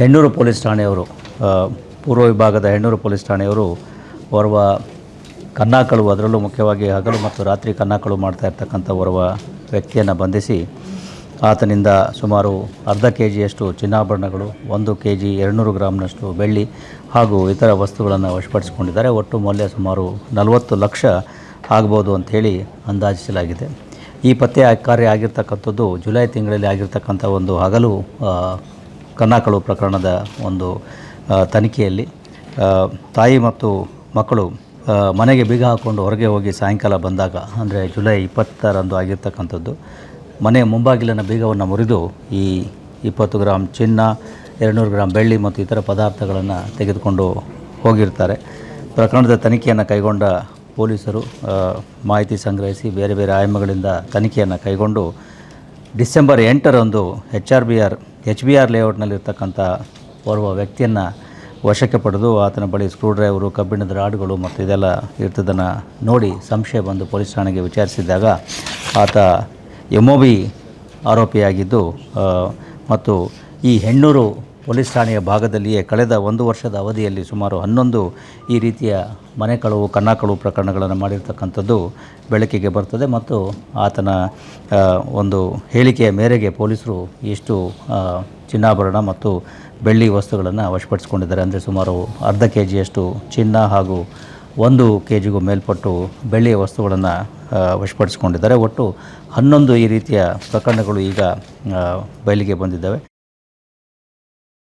Hennur police ಠಾಣೆಯವರು ಪೂರ್ವ ವಿಭಾಗದ Hennur police ಠಾಣೆಯವರು ಓರ್ವ ಕನ್ನಾಕಳು, ಅದರಲ್ಲೂ ಮುಖ್ಯವಾಗಿ ಹಗಲು ಮತ್ತು ರಾತ್ರಿ ಕನ್ನಾಕಳು ಮಾಡ್ತಾ ಇರ್ತಕ್ಕಂಥ ಓರ್ವ ವ್ಯಕ್ತಿಯನ್ನು ಬಂಧಿಸಿ ಆತನಿಂದ ಸುಮಾರು ಅರ್ಧ ಕೆಜಿಯಷ್ಟು ಚಿನ್ನಾಭರಣಗಳು, 1 ಕೆಜಿ 200 ಗ್ರಾಮ್ನಷ್ಟು ಬೆಳ್ಳಿ ಹಾಗೂ ಇತರ ವಸ್ತುಗಳನ್ನು ವಶಪಡಿಸಿಕೊಂಡಿದ್ದಾರೆ. ಒಟ್ಟು ಮೌಲ್ಯ ಸುಮಾರು 40 ಲಕ್ಷ ಆಗ್ಬೋದು ಅಂಥೇಳಿ ಅಂದಾಜಿಸಲಾಗಿದೆ. ಈ ಪತ್ತೆ ಕಾರ್ಯ ಆಗಿರ್ತಕ್ಕಂಥದ್ದು ಜುಲೈ ತಿಂಗಳಲ್ಲಿ ಆಗಿರ್ತಕ್ಕಂಥ ಒಂದು ಹಗಲು ಕನ್ನಾಕಳು ಪ್ರಕರಣದ ಒಂದು ತನಿಖೆಯಲ್ಲಿ ತಾಯಿ ಮತ್ತು ಮಕ್ಕಳು ಮನೆಗೆ ಬೀಗ ಹಾಕ್ಕೊಂಡು ಹೊರಗೆ ಹೋಗಿ ಸಾಯಂಕಾಲ ಬಂದಾಗ, ಅಂದರೆ ಜುಲೈ 20ರಂದು ಆಗಿರ್ತಕ್ಕಂಥದ್ದು, ಮನೆಯ ಮುಂಬಾಗಿಲಿನ ಬೀಗವನ್ನು ಮುರಿದು ಈ 20 ಗ್ರಾಮ್ ಚಿನ್ನ, 200 ಗ್ರಾಮ್ ಬೆಳ್ಳಿ ಮತ್ತು ಇತರ ಪದಾರ್ಥಗಳನ್ನು ತೆಗೆದುಕೊಂಡು ಹೋಗಿರ್ತಾರೆ. ಪ್ರಕರಣದ ತನಿಖೆಯನ್ನು ಕೈಗೊಂಡ ಪೊಲೀಸರು ಮಾಹಿತಿ ಸಂಗ್ರಹಿಸಿ ಬೇರೆ ಬೇರೆ ಆಯಾಮಗಳಿಂದ ತನಿಖೆಯನ್ನು ಕೈಗೊಂಡು ಡಿಸೆಂಬರ್ 8ರಂದು ಎಚ್ ಬಿ ಆರ್ ಲೇಔಟ್ನಲ್ಲಿರ್ತಕ್ಕಂಥ ಓರ್ವ ವ್ಯಕ್ತಿಯನ್ನು ವಶಕ್ಕೆ ಪಡೆದು ಆತನ ಬಳಿ ಸ್ಕ್ರೂ ಡ್ರೈವರು, ಕಬ್ಬಿಣದ ರಾಡ್ಗಳು ಮತ್ತು ಇದೆಲ್ಲ ಇರ್ತದನ್ನು ನೋಡಿ ಸಂಶಯ ಬಂದು ಪೊಲೀಸ್ ಠಾಣೆಗೆ ವಿಚಾರಿಸಿದಾಗ ಆತ MOB ಆರೋಪಿಯಾಗಿದ್ದು ಮತ್ತು ಈ ಹೆಣ್ಣೂರು ಪೊಲೀಸ್ ಠಾಣೆಯ ಭಾಗದಲ್ಲಿಯೇ ಕಳೆದ 1 ವರ್ಷದ ಅವಧಿಯಲ್ಲಿ ಸುಮಾರು 11 ಈ ರೀತಿಯ ಮನೆ ಕಳವು, ಕನ್ನಾಕಳು ಪ್ರಕರಣಗಳನ್ನು ಮಾಡಿರ್ತಕ್ಕಂಥದ್ದು ಬೆಳಕಿಗೆ ಬರ್ತದೆ. ಮತ್ತು ಆತನ ಒಂದು ಹೇಳಿಕೆಯ ಮೇರೆಗೆ ಪೊಲೀಸರು ಇಷ್ಟು ಚಿನ್ನಾಭರಣ ಮತ್ತು ಬೆಳ್ಳಿ ವಸ್ತುಗಳನ್ನು ವಶಪಡಿಸಿಕೊಂಡಿದ್ದಾರೆ. ಅಂದರೆ ಸುಮಾರು ಅರ್ಧ ಕೆಜಿಯಷ್ಟು ಚಿನ್ನ ಹಾಗೂ 1 ಕೆಜಿಗೂ ಮೇಲ್ಪಟ್ಟು ಬೆಳ್ಳಿಯ ವಸ್ತುಗಳನ್ನು ವಶಪಡಿಸಿಕೊಂಡಿದ್ದಾರೆ. ಒಟ್ಟು 11 ಈ ರೀತಿಯ ಪ್ರಕರಣಗಳು ಈಗ ಬಯಲಿಗೆ ಬಂದಿದ್ದಾವೆ.